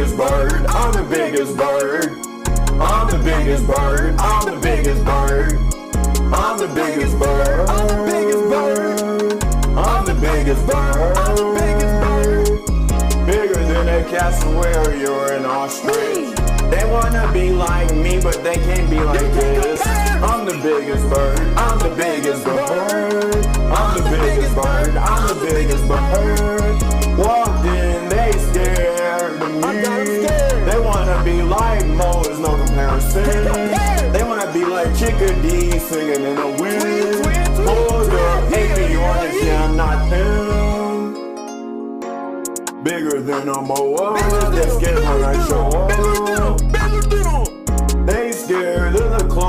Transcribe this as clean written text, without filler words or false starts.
biggest bird. I'm the biggest bird. I'm the biggest bird. I'm the biggest bird. I'm the biggest bird. I'm the biggest bird. I'm the biggest bird. I'm the biggest bird. Bigger than a cassowary or an ostrich. They wanna be like me, but they can't be like this. I'm the biggest bird. I'm the biggest bird. I'm the biggest bird. I'm the biggest bird. Walked in, they scared of me. They wanna be like Mo, there's no comparison. They wanna be like Chickadee singing in the wind. Hold up, hate me on this, yeah, I'm not them. Bigger than a Moa, let's get her and show up.